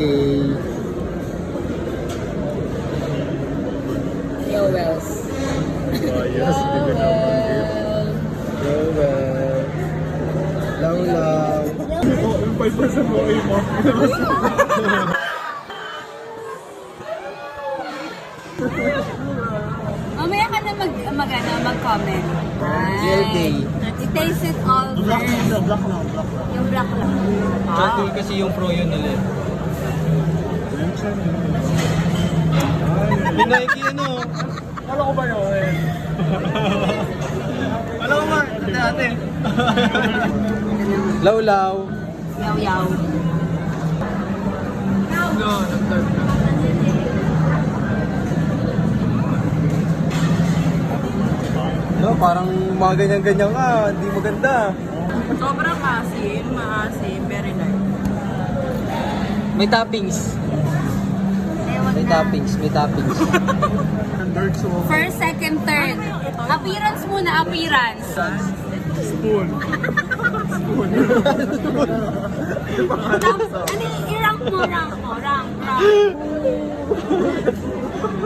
Okay. Yowels. Yes, hindi ka nabanggit. Rowell. Lawlaw. Oo, yung 5% mo ay mo. Mamaya ka na mag-comment. GLK. I-taste it all first. Black na. Yung black lang. Tsaka kasi yung pro yun nila. Mention yun. May Nike ano. Kala ko ba yun? Alam ko nga, dati. Lawlaw. Yaw-yaw. No, nag-start na. No, parang mga ganyan-ganyan ka, hindi maganda. Sobrang maasim, very light. May toppings. Ewan May na. toppings, may toppings. Standard so First, second, third. Appearance muna, appearance. spoon. I-rank mo, rank.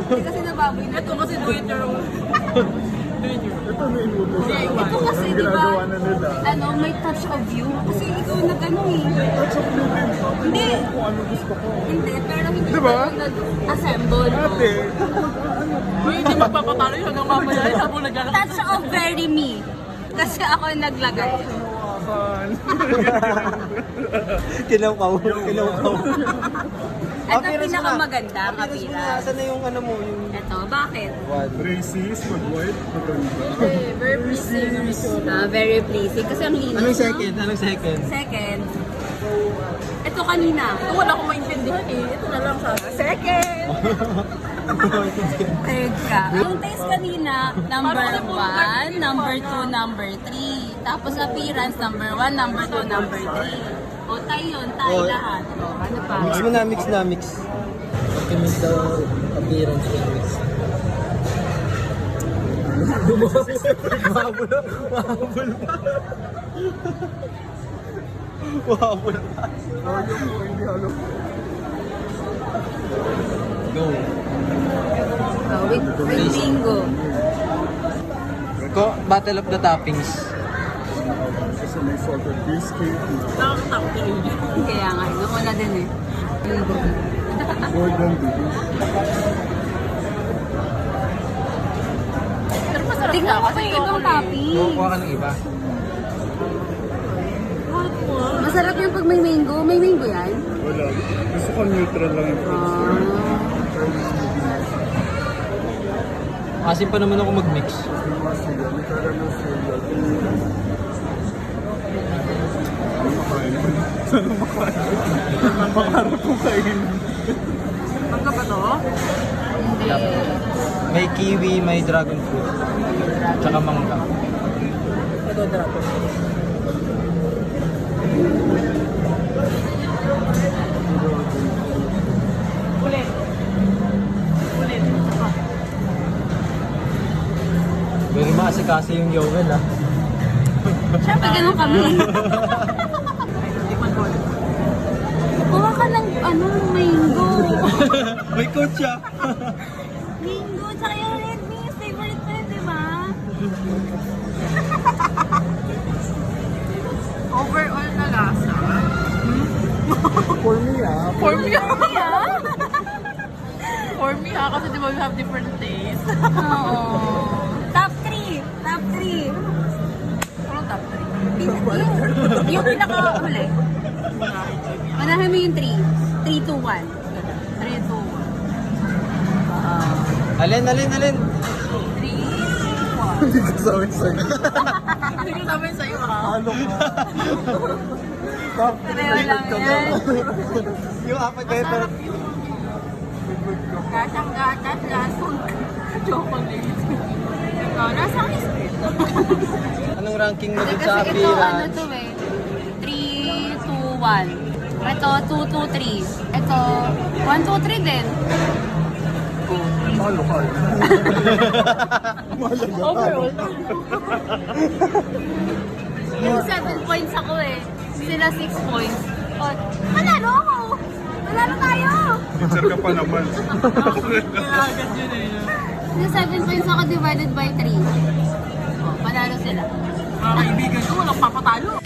Hindi kasi nababoy na. Ito kasi do it your own. Ito may inutos. Ito kasi, Ang di ba, ginagawa na nila. ano, may touch of you. Kasi ikaw nag-ano eh. Touch of living. Hindi. Kung ano gusto ko. Hindi, pero hindi Di ba? ka nag-assemble. Ate, Uy, hindi magpapatalo yun hanggang mamaya. Habang naglalakad. Touch of very me. Kasi ako yung naglagay. Kinaukaw. Ito pinakamaganda, kapira. Saan na yung ano mo? Yung... Ito, bakit? racist, mag-white, maganda. Very pleasing. Very pleasing. Kasi ang linis. Anong no? second? Anong second? Second. Ito kanina. Ito wala akong maintindihan eh. Ito na lang sa Second. Third ka. Yung taste kanina, number 1, number 2, number 3. Tapos appearance, number 1, number 2, number 3. O tayo yun, tayo Oh. lahat. O, ano pa? Mix mo na, mix. Okay, mix daw appearance yung mix. Mahabol pa. Mahabol pa. Go. With bingo. Battle of the toppings. Kasi may salted biscuit, nakakatapin. Kaya nga, yung una din eh. Gordon Biggie. Pero masarap Tingnan siya mo kasi pa yung ibang chocolate. topping. Kuha ka ng iba. Masarap yung pag may mango. May mango yan? Wala. Gusto ko neutral lang yung fruits. Asim pa naman ako mag-mix. Masiga, may caramel cereal. Ano makain ko? Saan ang makain ko? Makarap ko kainin. Mangga ba to? Hindi. May kiwi, may dragon fruit. Tsaka mangga. Ito dragon. Ulit. Very maasikaso yung Yowel ah. Siyempre, ganun kami. Tikman ko ulit. Kuha ka ng, mango. May coach siya. Mango, tsaka yung red beans. Favorite ko yun, di ba? Overall na lasa. For me For me, Yeah. for me kasi di ba we have different tastes. Oo. Top 3. Top 3. Anong top Yung pinaka-uli. 3? Manahin mo yung 3. 3, 2, 1. 3, 2, 1. Alin. 3, 1. Hindi ko sabi sa'yo. Hindi ko sabihin sa'yo ha. Halo ka. Pareho lang yan. Yung apat kayo pero... Gasang-gatas, lasong chocolate. Ikaw, nasa akin. Anong ranking mo dun Kasi sa ito, ano appearance? to eh. 3, 2, 1. Ito, 2, 2, 3. Ito, 1, 2, 3 din. Halo ka. Mahalaga. Overall. Yung 7 points ako eh. Sila 6 points. O, manalo ako. Lalo tayo! Teacher ka pa naman. Kaya agad yun eh. Yung 7 points ako divided by 3. Oh, panalo sila. Mga kaibigan ko, walang papatalo.